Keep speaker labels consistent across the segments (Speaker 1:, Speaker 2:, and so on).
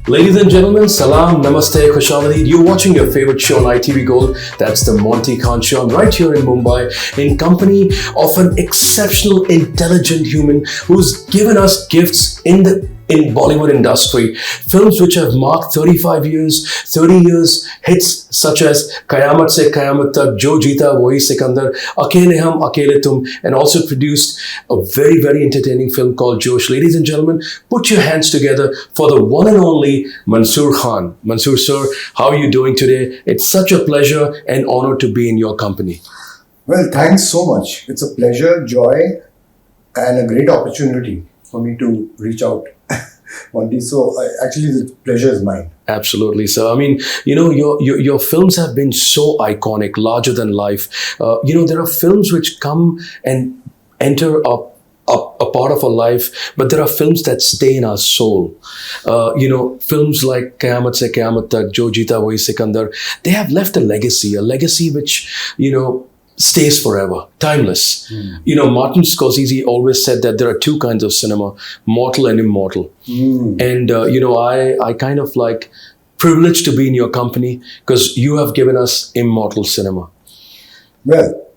Speaker 1: Ladies and gentlemen, salam, namaste, khushamadi. You're watching your favorite show on ITV Gold. That's the Monty Khan Show. I'm right here in Mumbai in company of an exceptional, intelligent human who's given us gifts in Bollywood industry. Films which have marked 30 years, hits such as Qayamat Se Qayamat Tak, Jo Jeeta Wahi Sikandar, Akele Hum, Akele Tum, and also produced a very, very entertaining film called Josh. Ladies and gentlemen, put your hands together for the one and only Mansoor Khan. Mansoor sir, how are you doing today? It's such a pleasure and honor to be in your company.
Speaker 2: Well, thanks so much. It's a pleasure, joy, and a great opportunity for me to reach out, Monty. So actually, the pleasure is mine.
Speaker 1: Absolutely, sir. I mean, your films have been so iconic, larger than life. There are films which come and enter a part of our life, but there are films that stay in our soul. Films like Qayamat Se Qayamat Tak, Jo Jeeta Wahi Sikandar, they have left a legacy which, stays forever, timeless. Martin Scorsese always said that there are two kinds of cinema, mortal and immortal. And, I kind of like privileged to be in your company because you have given us immortal cinema.
Speaker 2: Well,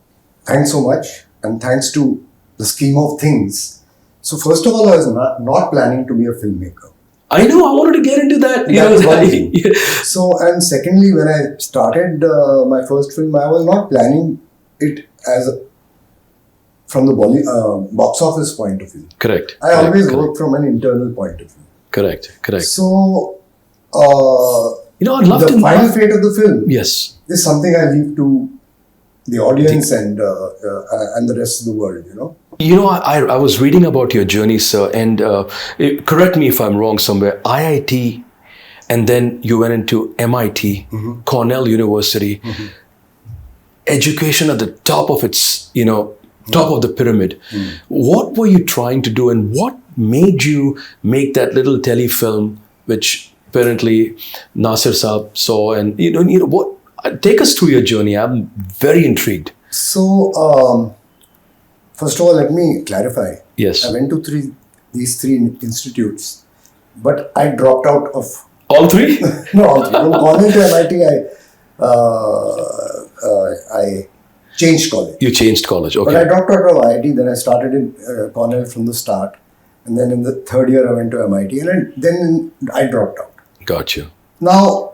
Speaker 2: thanks so much, and thanks to the scheme of things. So first of all, I was not planning to be a filmmaker.
Speaker 1: I know, I wanted to get into that.
Speaker 2: That's one thing. Yeah. So, and secondly, when I started my first film, I was not planning it from the box office point of view.
Speaker 1: Correct.
Speaker 2: I always work from an internal point of view.
Speaker 1: Correct.
Speaker 2: So,
Speaker 1: I'd love
Speaker 2: the final fate of the film
Speaker 1: is
Speaker 2: something I leave to the audience and the rest of the world,
Speaker 1: I was reading about your journey, sir, and correct me if I'm wrong somewhere, IIT, and then you went into MIT, Cornell University, education at the top of its, top of the pyramid. What were you trying to do, and what made you make that little telefilm, which apparently Nasir Saab saw, and what? Take us through your journey. I'm very intrigued.
Speaker 2: So, first of all, let me clarify.
Speaker 1: Yes.
Speaker 2: I went to these three institutes, but I dropped out of...
Speaker 1: All three?
Speaker 2: No, all three. From Cornell to MIT, I changed college.
Speaker 1: You changed college, okay.
Speaker 2: But I dropped out of IIT, then I started in Cornell from the start. And then in the third year, I went to MIT. And then I dropped out.
Speaker 1: Got you.
Speaker 2: Now,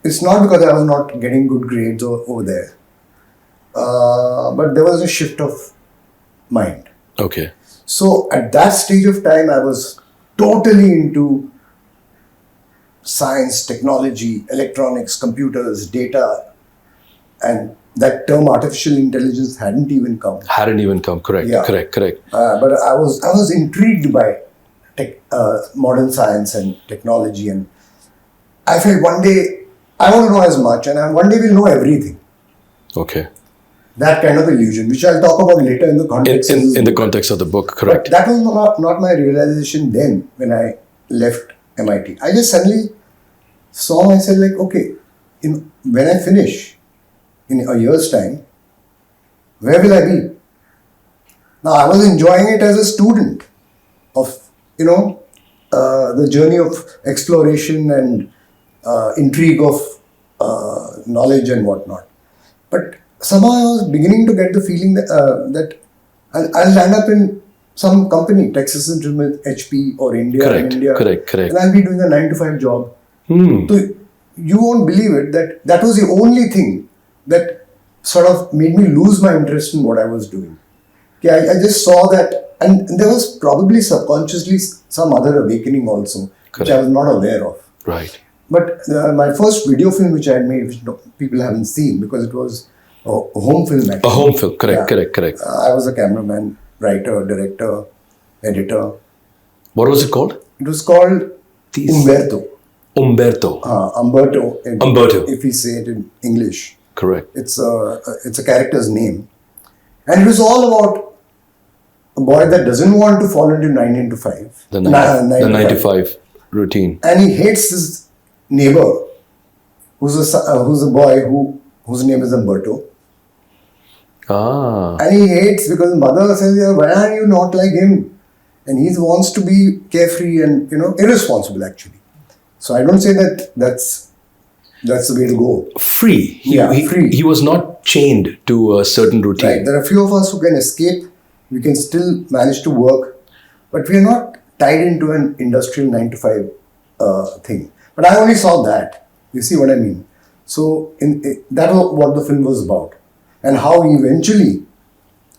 Speaker 2: it's not because I was not getting good grades over there. But there was a shift of mind.
Speaker 1: Okay.
Speaker 2: So at that stage of time, I was totally into science, technology, electronics, computers, data. And that term artificial intelligence hadn't even come.
Speaker 1: Correct.
Speaker 2: Yeah.
Speaker 1: Correct.
Speaker 2: But I was intrigued by modern science and technology. And I felt one day, I want to know as much, and one day we'll know everything.
Speaker 1: Okay.
Speaker 2: That kind of illusion, which I'll talk about later in the context
Speaker 1: in the context of the book, correct.
Speaker 2: But that was not my realization then when I left MIT. I just suddenly saw myself like, okay, when I finish in a year's time, where will I be? Now, I was enjoying it as a student of, the journey of exploration and intrigue of knowledge and whatnot. But somehow I was beginning to get the feeling that I'll land up in some company, Texas Instruments, HP or India.
Speaker 1: Correct.
Speaker 2: And I'll be doing a 9-to-5 job. So you won't believe it that was the only thing that sort of made me lose my interest in what I was doing. Okay, I just saw that, and there was probably subconsciously some other awakening also, which I was not aware of.
Speaker 1: Right.
Speaker 2: But my first video film which I had made, which people haven't seen because it was a home film actually.
Speaker 1: A home film, correct.
Speaker 2: I was a cameraman, writer, director, editor.
Speaker 1: What was it called?
Speaker 2: It was called Umberto.
Speaker 1: Umberto,
Speaker 2: if we say it in English.
Speaker 1: Correct.
Speaker 2: It's a character's name. And it was all about a boy that doesn't want to fall into 9 to 5.
Speaker 1: The 9 to 5 routine.
Speaker 2: And he hates his neighbor, who's a boy whose name is Umberto. And he hates because his mother says, why are you not like him? And he wants to be carefree and, irresponsible actually. So I don't say that that's the way to go.
Speaker 1: Free.
Speaker 2: Free.
Speaker 1: He was not chained to a certain routine.
Speaker 2: Right. There are a few of us who can escape. We can still manage to work, but we are not tied into an industrial 9 to 5 thing. But I only saw that. You see what I mean? So that was what the film was about, and how he eventually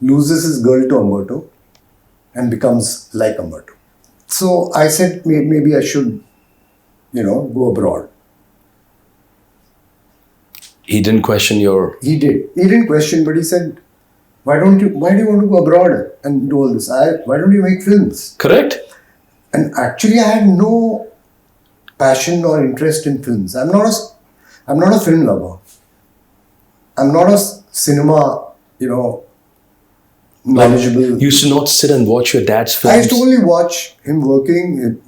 Speaker 2: loses his girl to Umberto and becomes like Umberto. So I said maybe I should, go abroad.
Speaker 1: He didn't question your...
Speaker 2: He did. He didn't question, but he said, why do you want to go abroad and do all this? Why don't you make films?
Speaker 1: Correct.
Speaker 2: And actually I had no passion or interest in films. I'm not a film lover. I'm not a cinema, knowledgeable.
Speaker 1: You used to not sit and watch your dad's films.
Speaker 2: I used to only watch him working,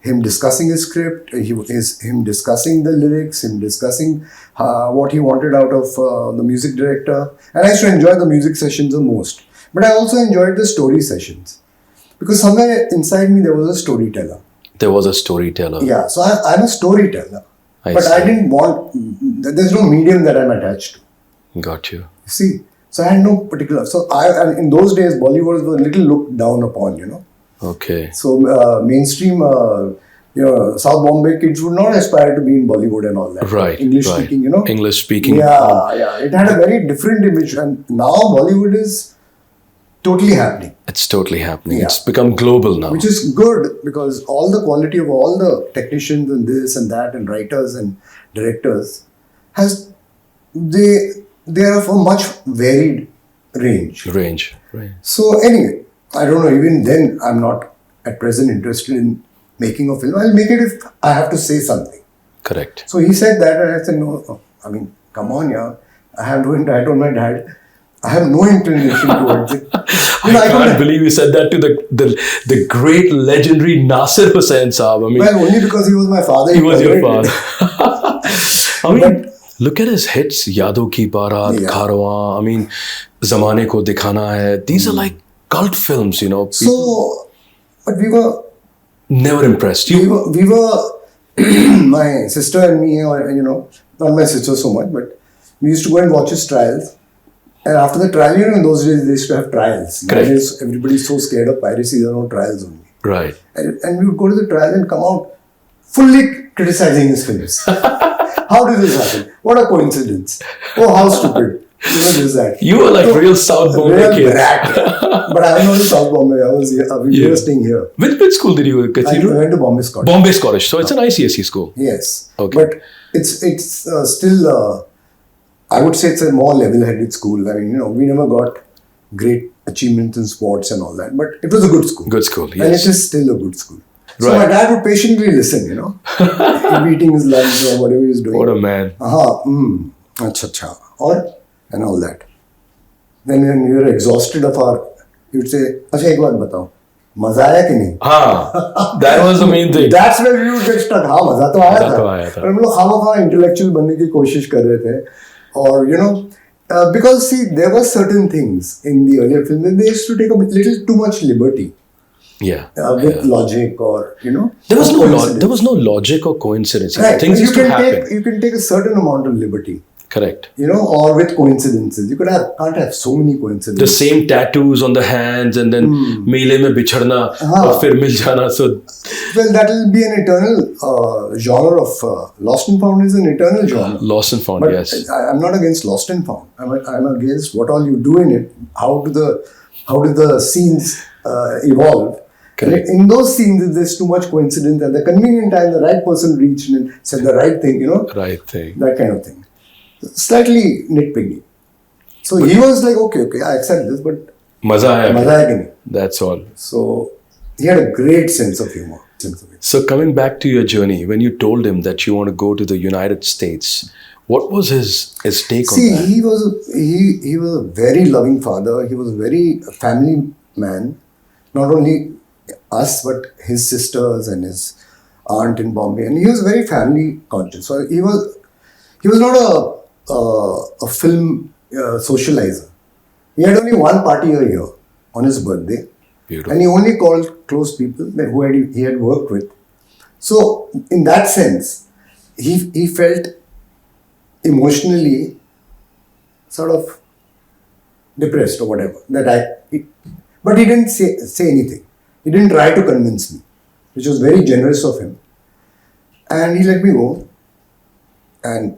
Speaker 2: him discussing his script, him discussing the lyrics, him discussing what he wanted out of the music director. And I used to enjoy the music sessions the most. But I also enjoyed the story sessions. Because somewhere inside me there was a storyteller.
Speaker 1: There was a storyteller.
Speaker 2: Yeah, so I'm a storyteller.
Speaker 1: I
Speaker 2: But
Speaker 1: see.
Speaker 2: I didn't want, there's no medium that I'm attached to.
Speaker 1: Got you.
Speaker 2: See, so I had no particular, and in those days Bollywood was a little looked down upon,
Speaker 1: Okay.
Speaker 2: So mainstream, South Bombay kids would not aspire to be in Bollywood and all that.
Speaker 1: Right.
Speaker 2: English
Speaker 1: right.
Speaker 2: speaking,
Speaker 1: English speaking.
Speaker 2: Yeah. It had a very different image, and now Bollywood is totally happening.
Speaker 1: It's totally happening.
Speaker 2: Yeah.
Speaker 1: It's become global now.
Speaker 2: Which is good, because all the quality of all the technicians and this and that and writers and directors they are of a much varied range.
Speaker 1: Right.
Speaker 2: So anyway, I don't know, even then I'm not at present interested in making a film. I'll make it if I have to say something.
Speaker 1: Correct.
Speaker 2: So he said that, and I said, no, I mean, come on, yeah. I told my dad, I have no inclination towards it.
Speaker 1: I can't believe you said that to the great legendary Nasir Hussain Saab. I mean,
Speaker 2: well, only because he was my father.
Speaker 1: He was your father. I mean,
Speaker 2: But,
Speaker 1: look at his hits. Yadon Ki Baaraat,
Speaker 2: Yeah.
Speaker 1: Kharwan. I mean, Zamane Ko Dikhana Hai. These are like cult films, People
Speaker 2: so, but we were
Speaker 1: never impressed you.
Speaker 2: we were my sister and me, or not my sister so much, but we used to go and watch his trials. And after the trial, in those days they used to have trials.
Speaker 1: Correct.
Speaker 2: Nowadays, everybody's so scared of piracy, there are no trials only.
Speaker 1: Right.
Speaker 2: And we would go to the trial and come out fully criticizing his films. How did this happen? What a coincidence. Oh, how stupid. This, that.
Speaker 1: You were like real South Bombay
Speaker 2: Real
Speaker 1: kid.
Speaker 2: brat. But I was not in South Bombay. We were staying here.
Speaker 1: Which school did you go
Speaker 2: I
Speaker 1: to?
Speaker 2: went to Bombay Scottish.
Speaker 1: Bombay Scottish. So it's an ICSE school.
Speaker 2: Yes.
Speaker 1: Okay.
Speaker 2: But it's still, I would say it's a more level-headed school. I mean, we never got great achievements in sports and all that. But it was a good school.
Speaker 1: Good school,
Speaker 2: And
Speaker 1: yes.
Speaker 2: it is still a good school. So
Speaker 1: Right.
Speaker 2: my dad would patiently listen, He'd eating his lunch or whatever he was doing.
Speaker 1: What a man.
Speaker 2: Acha. And all that. Then when we were exhausted of he would say, Acha, ek baat batao. Maza aaya ki nahi?
Speaker 1: That was the main thing.
Speaker 2: That's where we would get stuck. हाँ, मजा तो आया
Speaker 1: मजा तो आया
Speaker 2: था.
Speaker 1: था.
Speaker 2: पर हम लोग खामा intellectual बनने की कोशिश कर रहे थे. Or, because see, there were certain things in the earlier film that they used to take a little too much liberty.
Speaker 1: Yeah.
Speaker 2: With logic or,
Speaker 1: There was no logic or coincidence.
Speaker 2: Right.
Speaker 1: Things used to happen.
Speaker 2: You can take a certain amount of liberty.
Speaker 1: Correct.
Speaker 2: Or with coincidences. You can't have so many coincidences.
Speaker 1: The same tattoos on the hands and then meele mein bichhadna aur fir mil jana. So
Speaker 2: Well, that will be an eternal genre of Lost and Found is an eternal genre.
Speaker 1: lost and found,
Speaker 2: But
Speaker 1: yes.
Speaker 2: I'm not against Lost and Found. I'm against what all you do in it. How do the scenes evolve?
Speaker 1: Correct.
Speaker 2: In those scenes, there's too much coincidence. At the convenient time, the right person reached and said the right thing.
Speaker 1: Right thing.
Speaker 2: That kind of thing. Slightly nitpicky. So he was like, okay, I accept this, but
Speaker 1: Maza aaya.
Speaker 2: maza hai ki nahi.
Speaker 1: That's all.
Speaker 2: So he had a great sense of humor.
Speaker 1: So coming back to your journey, when you told him that you want to go to the United States, what was his take on that?
Speaker 2: He was a very loving father. He was a very family man. Not only us, but his sisters and his aunt in Bombay. And he was very family conscious. So he was not a film socializer. He had only one party a year on his birthday.
Speaker 1: Beautiful.
Speaker 2: And he only called close people who he had worked with. So in that sense, he felt emotionally sort of depressed or whatever. But he didn't say anything. He didn't try to convince me, which was very generous of him. And he let me go. And,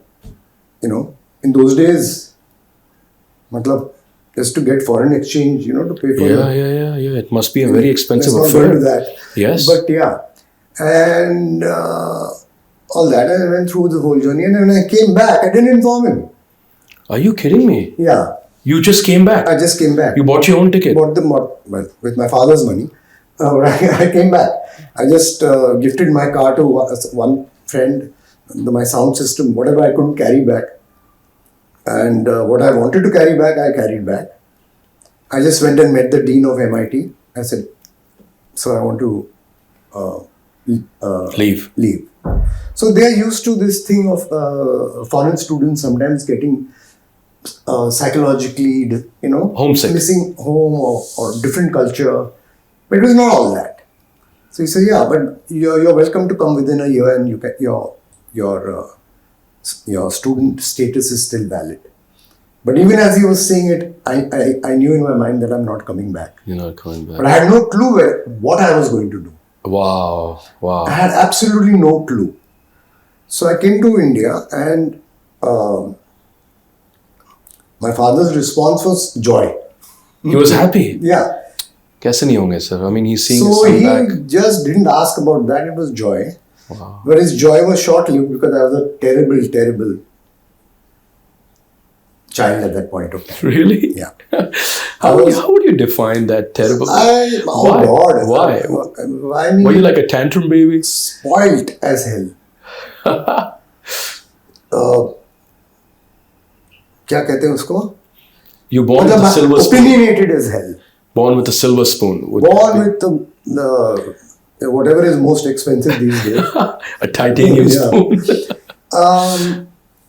Speaker 2: in those days, matlab, just to get foreign exchange, to pay for
Speaker 1: Yeah. It must be a very expensive
Speaker 2: let's not go
Speaker 1: affair.
Speaker 2: into that.
Speaker 1: Yes.
Speaker 2: But yeah. And all that. I went through the whole journey. And when I came back, I didn't inform him.
Speaker 1: Are you kidding me?
Speaker 2: Yeah.
Speaker 1: You just came back.
Speaker 2: I just came back.
Speaker 1: You bought your own ticket.
Speaker 2: With my father's money. I came back. I just gifted my car to one friend, my sound system, whatever I couldn't carry back. And what I wanted to carry back, I carried back. I just went and met the dean of MIT. I said, "Sir, I want to
Speaker 1: Leave.
Speaker 2: So they are used to this thing of foreign students sometimes getting psychologically,
Speaker 1: Homesick.
Speaker 2: missing home or different culture. But it was not all that. So he said, yeah, but you're welcome to come within a year and you can, your student status is still valid. But even as he was saying it, I knew in my mind that I'm not coming back.
Speaker 1: You're not coming back.
Speaker 2: But I had no clue what I was going to do.
Speaker 1: Wow.
Speaker 2: I had absolutely no clue. So I came to India and my father's response was joy.
Speaker 1: He was happy.
Speaker 2: Yeah.
Speaker 1: कैसे नहीं होंगे, sir? I mean, he's seeing his
Speaker 2: So
Speaker 1: son
Speaker 2: he
Speaker 1: back.
Speaker 2: just didn't ask about that. It was joy.
Speaker 1: Wow.
Speaker 2: But his joy was short-lived because I was a terrible, terrible child at that point of time.
Speaker 1: Really?
Speaker 2: Yeah.
Speaker 1: How would you define that terrible?
Speaker 2: Why?
Speaker 1: God. Why?
Speaker 2: I mean,
Speaker 1: Were you like a tantrum baby?
Speaker 2: spoilt as hell. क्या कहते हैं उसको?
Speaker 1: You born with a silver spoon.
Speaker 2: Opinionated as hell.
Speaker 1: Born with a silver spoon.
Speaker 2: Born with the whatever is most expensive these days.
Speaker 1: A titanium
Speaker 2: Yeah.
Speaker 1: spoon.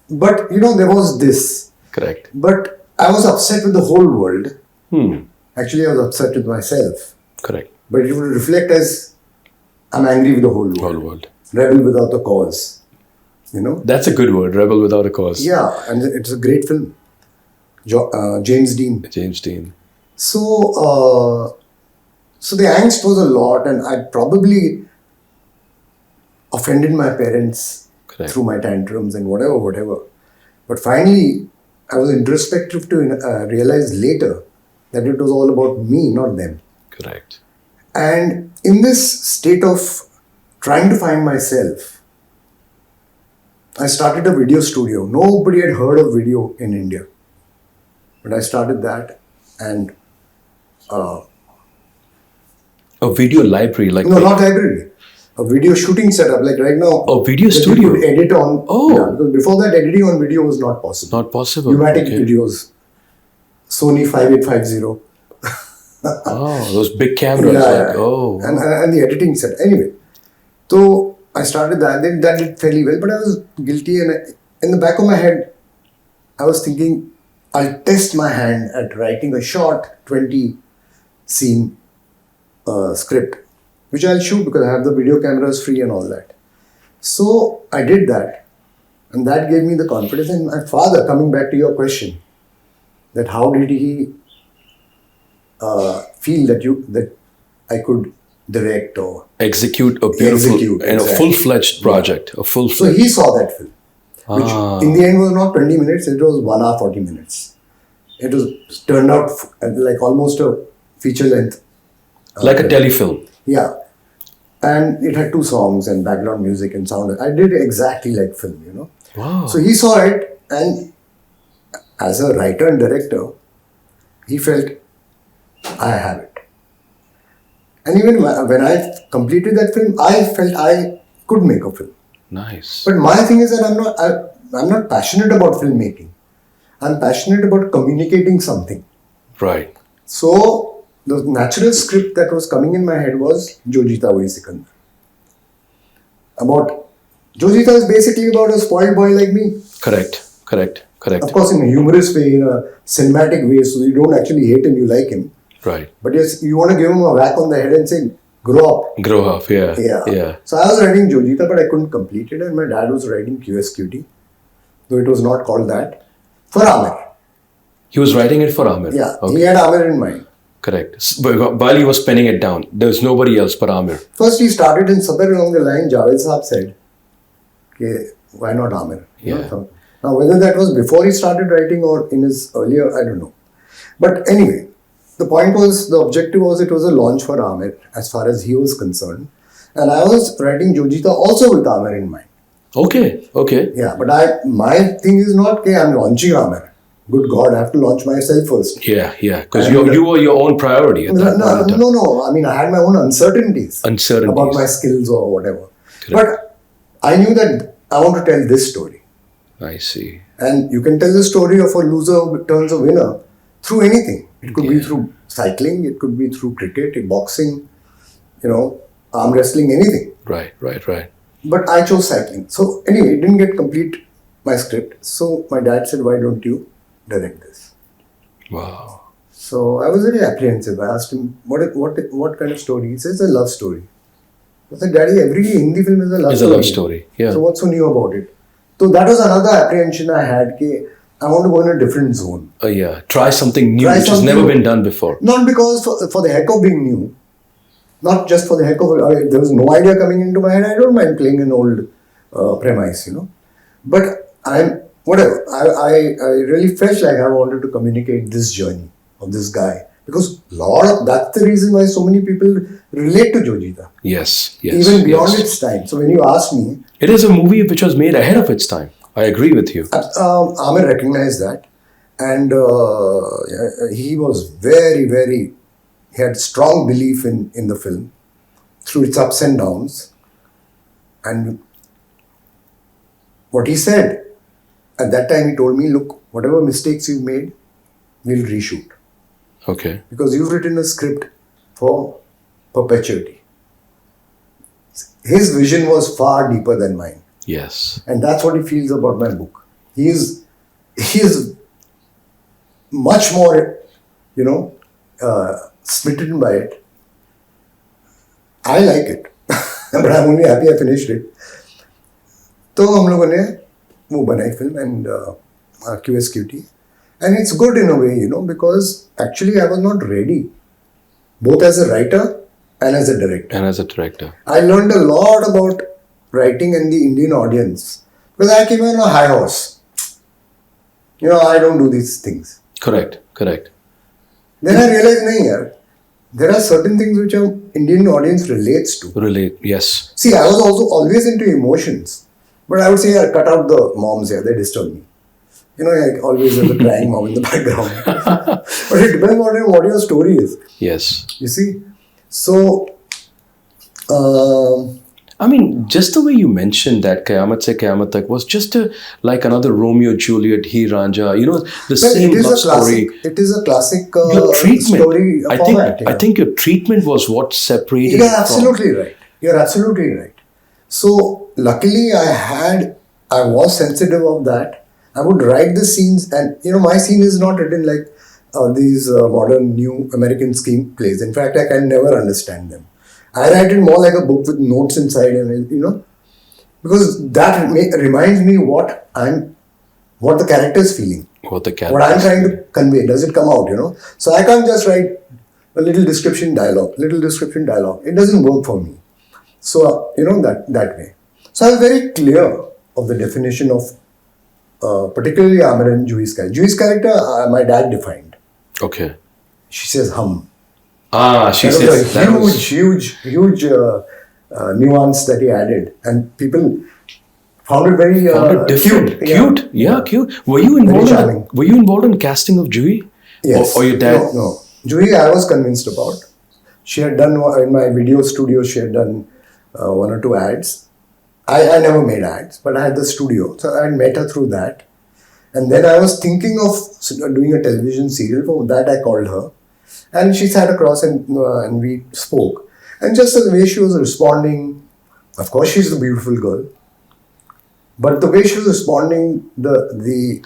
Speaker 2: But there was this.
Speaker 1: Correct.
Speaker 2: But I was upset with the whole world.
Speaker 1: Hmm.
Speaker 2: Actually, I was upset with myself.
Speaker 1: Correct.
Speaker 2: But it would reflect as I'm angry with the whole world.
Speaker 1: Whole world.
Speaker 2: Rebel without a cause.
Speaker 1: That's a good word. Rebel without a cause.
Speaker 2: Yeah, and it's a great film. James Dean.
Speaker 1: James Dean.
Speaker 2: So the angst was a lot, and I probably offended my parents
Speaker 1: Correct.
Speaker 2: through my tantrums and whatever. But finally, I was introspective to realize later that it was all about me, not them.
Speaker 1: Correct.
Speaker 2: And in this state of trying to find myself, I started a video studio. Nobody had heard of video in India. But I started that, and
Speaker 1: A video library, like
Speaker 2: no, not library. A video shooting setup, like right now.
Speaker 1: a video
Speaker 2: that
Speaker 1: studio.
Speaker 2: You could edit on.
Speaker 1: Oh.
Speaker 2: Yeah, because before that, editing on video was not possible.
Speaker 1: Not possible.
Speaker 2: Pneumatic
Speaker 1: Okay.
Speaker 2: videos. Sony 5850.
Speaker 1: Oh, those big cameras. Oh.
Speaker 2: And the editing set. Anyway, so I started that. Then that did fairly well, but I was guilty, and in the back of my head, I was thinking, I'll test my hand at writing a short 20 scene script, which I'll shoot because I have the video cameras free and all that. So I did that, and that gave me the confidence. And my father, coming back to your question, that how did he feel that I could direct or
Speaker 1: Execute a beautiful
Speaker 2: Execute,
Speaker 1: and a
Speaker 2: exactly.
Speaker 1: full-fledged project. A
Speaker 2: so
Speaker 1: full-fledged.
Speaker 2: he saw that film, which in the end was not 20 minutes, it was 1 hour 40 minutes. It was turned out like almost a feature length.
Speaker 1: Like a telefilm.
Speaker 2: Yeah. And it had 2 songs and background music and sound. I did exactly like film,
Speaker 1: Wow.
Speaker 2: So he saw it, and as a writer and director, he felt, I have it. And even when I completed that film, I felt I could make a film.
Speaker 1: Nice.
Speaker 2: But my thing is that I'm not passionate about filmmaking. I'm passionate about communicating something.
Speaker 1: Right.
Speaker 2: So the natural script that was coming in my head was Jo Jeeta Wahi Sikandar. Jo Jeeta is basically about a spoiled boy like me.
Speaker 1: Correct.
Speaker 2: Of course, in a humorous way, in a cinematic way, so you don't actually hate him, you like him.
Speaker 1: Right.
Speaker 2: But yes, you want to give him a whack on the head and say, grow up.
Speaker 1: Grow up, yeah.
Speaker 2: Yeah. So I was writing Jojita, but I couldn't complete it, and my dad was writing QSQT, though it was not called that, for Amir.
Speaker 1: He was writing it for Amir.
Speaker 2: Yeah,
Speaker 1: Okay.
Speaker 2: he had Amir in mind.
Speaker 1: Correct. While he was penning it down, there was nobody else but Amir.
Speaker 2: First, he started, and somewhere along the line, Javed Saab said, okay, why not Amir?
Speaker 1: Yeah.
Speaker 2: Now, whether that was before he started writing or in his earlier, I don't know. But anyway, the point was, the objective was, it was a launch for Amir as far as he was concerned. And I was writing Jojita also with Amir in mind.
Speaker 1: Okay.
Speaker 2: Yeah, but my thing is not, okay, I'm launching Amir. Good God, I have to launch myself first.
Speaker 1: Yeah. Because you were your own priority at that point.
Speaker 2: No. I mean, I had my own uncertainties. About my skills or whatever.
Speaker 1: Correct.
Speaker 2: But I knew that I want to tell this story.
Speaker 1: I see.
Speaker 2: And you can tell the story of a loser who turns a winner through anything. It could be through cycling, it could be through cricket, boxing, arm wrestling, anything.
Speaker 1: Right.
Speaker 2: But I chose cycling. So anyway, it didn't get complete my script. So my dad said, why don't you direct this?
Speaker 1: Wow.
Speaker 2: So I was very apprehensive. I asked him, what kind of story? He says, a love story. I said, Daddy, every Hindi film is a love story.
Speaker 1: It's a love story, yeah.
Speaker 2: So what's so new about it? So that was another apprehension I had. I want to go in a different zone.
Speaker 1: Yeah. Try something new, which has never been done before.
Speaker 2: Not because for the heck of being new. Not just for the heck of it. There was no idea coming into my head. I don't mind playing an old premise, But whatever. I really felt like I wanted to communicate this journey of this guy. Because that's the reason why so many people relate to Jojita.
Speaker 1: Yes.
Speaker 2: Even beyond its time. So when you ask me...
Speaker 1: It is a movie which was made ahead of its time. I agree with you.
Speaker 2: Amir recognized that. And he was very, very... He had strong belief in the film through its ups and downs. And what he said, at that time he told me, look, whatever mistakes you've made, we'll reshoot.
Speaker 1: Okay.
Speaker 2: Because you've written a script for perpetuity. His vision was far deeper than mine.
Speaker 1: Yes.
Speaker 2: And that's what he feels about my book. He is much more, smitten by it. I like it. But I'm only happy I finished it. So हम लोगों ने वो बनाई film and QSQT. And it's good in a way, because actually I was not ready. Both as a writer and as a director. I learned a lot about writing and the Indian audience. Because I came on a high horse. I don't do these things.
Speaker 1: Correct.
Speaker 2: Then I realized, there are certain things which our Indian audience relates to.
Speaker 1: Yes.
Speaker 2: See, I was also always into emotions. But I would say I cut out the moms here, they disturb me. I always have a crying mom in the background. But it depends on what your story is.
Speaker 1: Yes.
Speaker 2: You see? So,
Speaker 1: I mean, just the way you mentioned that Qayamat Se Qayamat Tak was just like another Romeo, Juliet, He Ranja, same love story.
Speaker 2: It is a classic
Speaker 1: your treatment,
Speaker 2: story format.
Speaker 1: I think your treatment was what separated
Speaker 2: You're absolutely right. So, luckily I was sensitive of that. I would write the scenes and, my scene is not written like these modern new American screenplays. In fact, I can never understand them. I write it more like a book with notes inside and, because that reminds me what the character is feeling. What I'm trying to convey. Does it come out, So I can't just write a little description dialogue. It doesn't work for me. So, that way. So I'm very clear of the definition of particularly Amir and Juhi's character. Juhi's character, my dad defined.
Speaker 1: Okay.
Speaker 2: She says hum.
Speaker 1: She says
Speaker 2: that was huge nuance that he added, and people found it very
Speaker 1: different. Cute. Yeah, cute. Were you involved in casting of Juhi?
Speaker 2: Yes.
Speaker 1: Or your dad?
Speaker 2: No. Juhi, I was convinced about. She had done in my video studio. She had done 1 or 2 ads. I never made ads, but I had the studio. So I had met her through that. And then I was thinking of doing a television serial. For that, I called her. And she sat across and we spoke. And just the way she was responding, of course she's a beautiful girl. But the way she was responding, the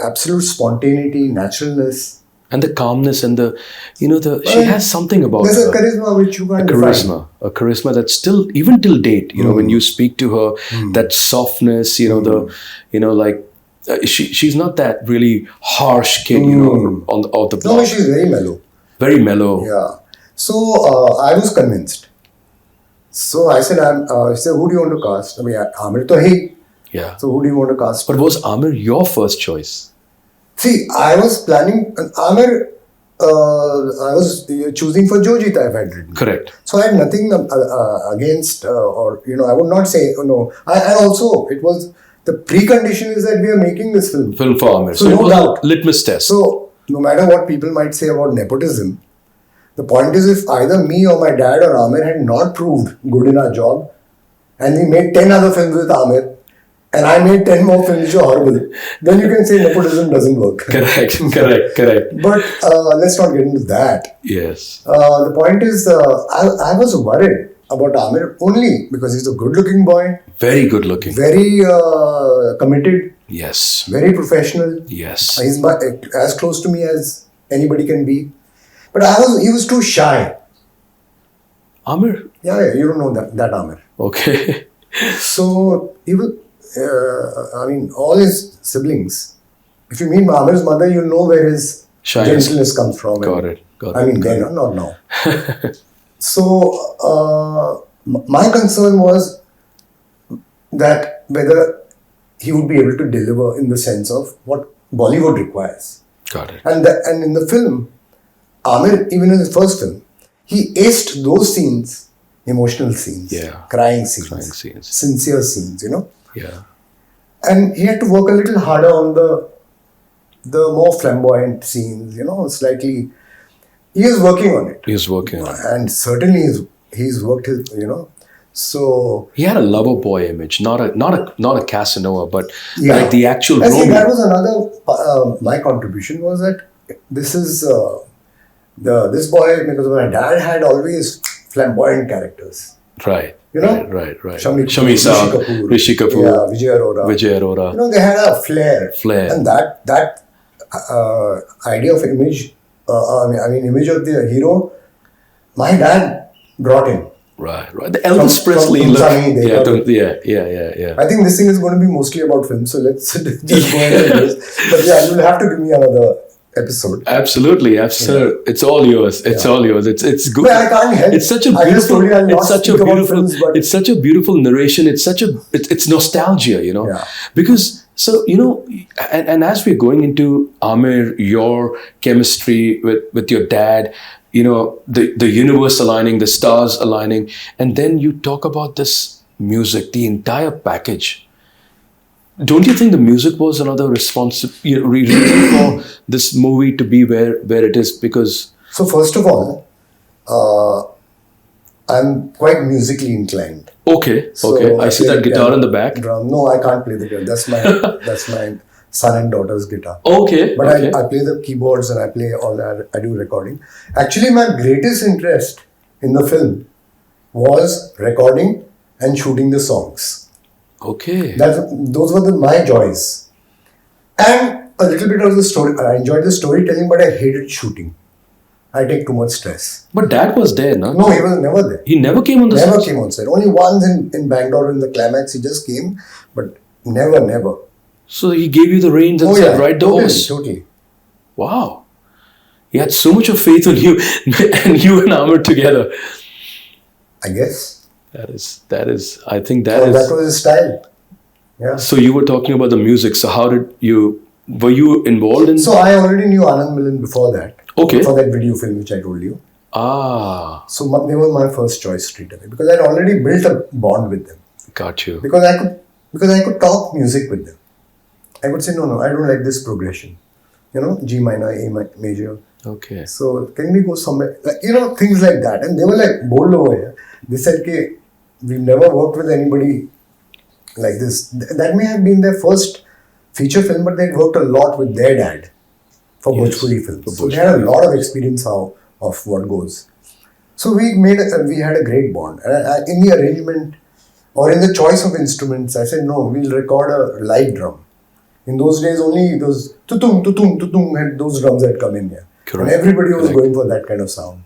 Speaker 2: absolute spontaneity, naturalness,
Speaker 1: And the calmness and the, she
Speaker 2: Well,
Speaker 1: has something about
Speaker 2: There's a
Speaker 1: her.
Speaker 2: charisma which you can't define.
Speaker 1: A charisma that still, even till date, when you speak to her, that softness, she's not that really harsh kid, on the block.
Speaker 2: No, she's very mellow.
Speaker 1: Very mellow.
Speaker 2: Yeah. So I was convinced. So I said, I said, who do you want to cast? I mean, Amir to hai.
Speaker 1: Yeah.
Speaker 2: So who do you want to cast?
Speaker 1: But was Amir your first choice?
Speaker 2: See, I was planning Amir. I was choosing for Jojita if I had written.
Speaker 1: Correct.
Speaker 2: So I had nothing against, or I would not say no. And also, it was the precondition is that we are making this film.
Speaker 1: Film for Amir.
Speaker 2: So
Speaker 1: it
Speaker 2: no
Speaker 1: was
Speaker 2: doubt.
Speaker 1: a litmus test.
Speaker 2: So no matter what people might say about nepotism, the point is if either me or my dad or Amir had not proved good in our job, and we made 10 other films with Amir, and I made 10 more films which are horrible, then you can say nepotism doesn't work.
Speaker 1: Correct.
Speaker 2: But let's not get into that.
Speaker 1: Yes.
Speaker 2: The point is, I was worried about Amir only because he's a good-looking boy,
Speaker 1: Very good looking.
Speaker 2: very committed,
Speaker 1: Yes.
Speaker 2: very professional.
Speaker 1: Yes.
Speaker 2: He's as close to me as anybody can be. But he was too shy.
Speaker 1: Amir?
Speaker 2: Yeah, you don't know that Amir.
Speaker 1: Okay.
Speaker 2: So he was, all his siblings. If you meet Amir's mother, you'll know where his
Speaker 1: Shyness.
Speaker 2: gentleness comes from.
Speaker 1: Got it.
Speaker 2: Then, not now. So my concern was that whether he would be able to deliver in the sense of what Bollywood requires.
Speaker 1: Got it.
Speaker 2: And in the film, Amir, even in his first film, he aced those scenes, emotional scenes, crying scenes, sincere scenes,
Speaker 1: Yeah.
Speaker 2: And he had to work a little harder on the more flamboyant scenes, slightly. He is working on it.
Speaker 1: He's working on it.
Speaker 2: And certainly he's worked his, so...
Speaker 1: He had a lover boy image, not a Casanova, but
Speaker 2: Yeah.
Speaker 1: like the actual
Speaker 2: I think
Speaker 1: Romeo.
Speaker 2: that was another, my contribution was that this is, this boy, because my dad had always flamboyant characters.
Speaker 1: Right. Right.
Speaker 2: Shami
Speaker 1: Kapoor, Rishi Kapoor.
Speaker 2: Yeah, Vijay Arora. They had a flair.
Speaker 1: Flair.
Speaker 2: And that idea of image, image of the hero, my dad brought in.
Speaker 1: Right. The Elvis Presley
Speaker 2: from
Speaker 1: look.
Speaker 2: Tumsani,
Speaker 1: Yeah.
Speaker 2: I think this thing is going to be mostly about film, so let's just go ahead and this. But yeah, you'll have to give me another episode.
Speaker 1: Absolutely, sir. It's all yours. It's all yours. It's good.
Speaker 2: But I can't help.
Speaker 1: It's such a
Speaker 2: I just
Speaker 1: beautiful.
Speaker 2: told you I'll not
Speaker 1: It's such a
Speaker 2: speak about
Speaker 1: beautiful.
Speaker 2: films, but-
Speaker 1: It's such a beautiful narration. It's nostalgia.
Speaker 2: Yeah.
Speaker 1: Because and as we're going into Amir, your chemistry with your dad, the universe aligning, the stars aligning, and then you talk about this music, the entire package. Don't you think the music was another reason for this movie to be where it is? Because
Speaker 2: So first of all, I'm quite musically inclined.
Speaker 1: okay, I see that guitar in the back.
Speaker 2: Drum. No, I can't play the guitar. That's my son and daughter's guitar.
Speaker 1: Okay,
Speaker 2: But
Speaker 1: okay.
Speaker 2: I play the keyboards and I play all that. I do recording. Actually, my greatest interest in the film was recording and shooting the songs.
Speaker 1: Okay.
Speaker 2: Those were my joys. And a little bit of the story. I enjoyed the storytelling, but I hated shooting. I take too much stress.
Speaker 1: But Dad was there, no?
Speaker 2: No, he was never there.
Speaker 1: He never came on the
Speaker 2: Never
Speaker 1: set.
Speaker 2: came on set. Only once in Bangalore in the climax he just came, but never.
Speaker 1: So he gave you the reins and said, "Ride the horse."
Speaker 2: Totally.
Speaker 1: Wow. He had so much of faith in you, and you and Amir together.
Speaker 2: I guess.
Speaker 1: That is. I think that
Speaker 2: So
Speaker 1: is.
Speaker 2: that was his style. Yeah.
Speaker 1: So you were talking about the music. So how did you? Were you involved in?
Speaker 2: So I already knew Anand Milan before that.
Speaker 1: Okay.
Speaker 2: For that video film which I told you.
Speaker 1: Ah,
Speaker 2: So they were my first choice straight away because I'd already built a bond with them.
Speaker 1: got you.
Speaker 2: Because I could talk music with them. I could say, no, I don't like this progression. G minor, A major.
Speaker 1: Okay.
Speaker 2: So can we go somewhere? Things like that. And they were like bold over here. They said, okay, we've never worked with anybody like this. That may have been their first feature film, but they'd worked a lot with their dad for
Speaker 1: Yes,
Speaker 2: Bhojpuri films.
Speaker 1: for
Speaker 2: So they had a
Speaker 1: Bhojpuri.
Speaker 2: lot of experience of what goes. So we had a great bond. And in the arrangement or in the choice of instruments, I said, no, we'll record a live drum. In those days, only those tutung, tutung, tutung, and those drums had come in here.
Speaker 1: Correct.
Speaker 2: And everybody was going for that kind of sound.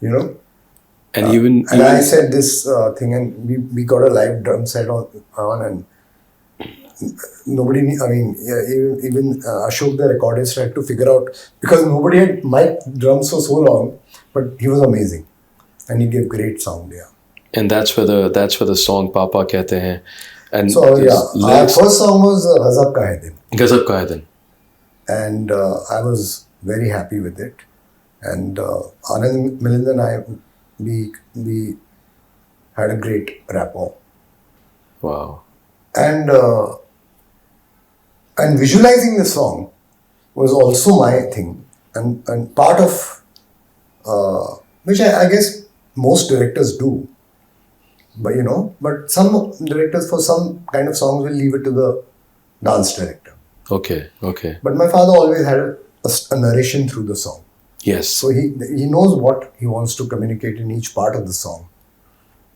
Speaker 2: You know?
Speaker 1: And
Speaker 2: and I said this thing, and we got a live drum set on and nobody, even Ashok, the recordist, had to figure out, because nobody had mic drums for so long, but he was amazing. And he gave great sound, yeah.
Speaker 1: And that's where the song Papa Kehte Hain. And
Speaker 2: so, yeah, our first song was Ghazab Ka Hai Din.
Speaker 1: Ghazab Ka Hai Din.
Speaker 2: And I was very happy with it. And Anand, Milind and I, we had a great rapport.
Speaker 1: Wow.
Speaker 2: And visualizing the song was also my thing. And part of, which I guess most directors do. But but some directors for some kind of songs will leave it to the dance director.
Speaker 1: Okay.
Speaker 2: But my father always had a narration through the song.
Speaker 1: Yes.
Speaker 2: So he knows what he wants to communicate in each part of the song.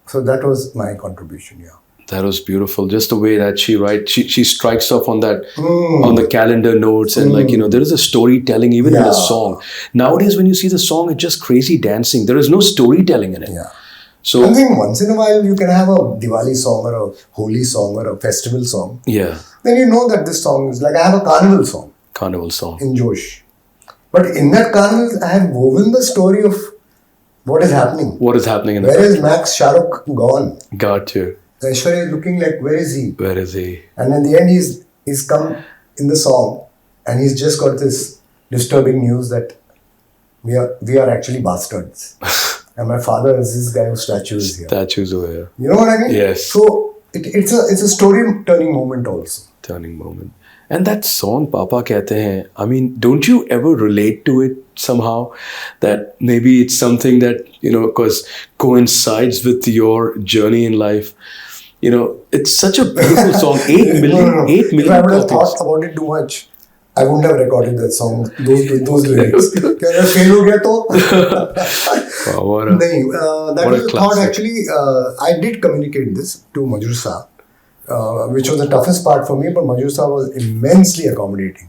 Speaker 2: So that was my contribution, yeah.
Speaker 1: That was beautiful. Just the way that she writes, she strikes off on that, on the calendar notes, and there is a storytelling even in the song. Nowadays, when you see the song, it's just crazy dancing. There is no storytelling in it.
Speaker 2: Yeah.
Speaker 1: So
Speaker 2: I think once in a while you can have a Diwali song or a Holi song or a festival song.
Speaker 1: Yeah.
Speaker 2: Then you know that this song is like, I have a carnival song.
Speaker 1: Carnival song.
Speaker 2: In Josh. But in that carnival, I have woven the story of what is happening.
Speaker 1: What is happening in the
Speaker 2: Where is Max Shahrukh gone?
Speaker 1: Got you.
Speaker 2: Aishwarya is looking like, where is he?
Speaker 1: Where is he?
Speaker 2: And in the end, he's come in the song and he's just got this disturbing news that we are actually bastards. And my father is this guy whose statue is here.
Speaker 1: Statues over here.
Speaker 2: You know what I mean?
Speaker 1: Yes.
Speaker 2: So it's a story turning moment also.
Speaker 1: Turning moment. And that song, Papa Kehte Hain, I mean, don't you ever relate to it somehow? That maybe it's something that, because coincides with your journey in life. It's such a beautiful song. 8 million.
Speaker 2: No.
Speaker 1: 8 million.
Speaker 2: If I would have thought about it too much, I wouldn't have recorded that song, those lyrics. If fail ho gaya to?
Speaker 1: Wow, what a
Speaker 2: thought
Speaker 1: classic.
Speaker 2: actually, I did communicate this to Mansoor Saab, which was the toughest part for me, but Mansoor Saab was immensely accommodating.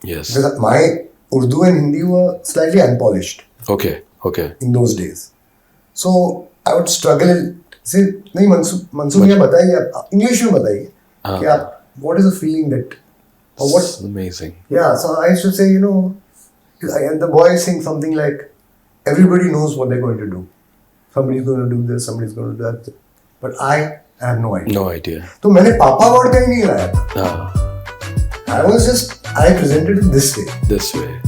Speaker 1: Yes.
Speaker 2: Because my Urdu and Hindi were slightly unpolished.
Speaker 1: Okay.
Speaker 2: In those days. So I would struggle. Say, नहीं मंसूर भैया बताइए आप English में बताइए कि आप what is the feeling that or what
Speaker 1: It's amazing.
Speaker 2: Yeah, so I used to say, and the boys sing something like, everybody knows what they're going to do. Somebody's going to do this, somebody's going to do that. But I have no idea.
Speaker 1: No idea.
Speaker 2: So मैंने पापा word कहीं नहीं लाया था. I presented it this way.
Speaker 1: This way.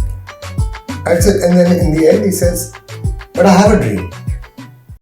Speaker 2: I said, and then in the end he says, but I have a dream.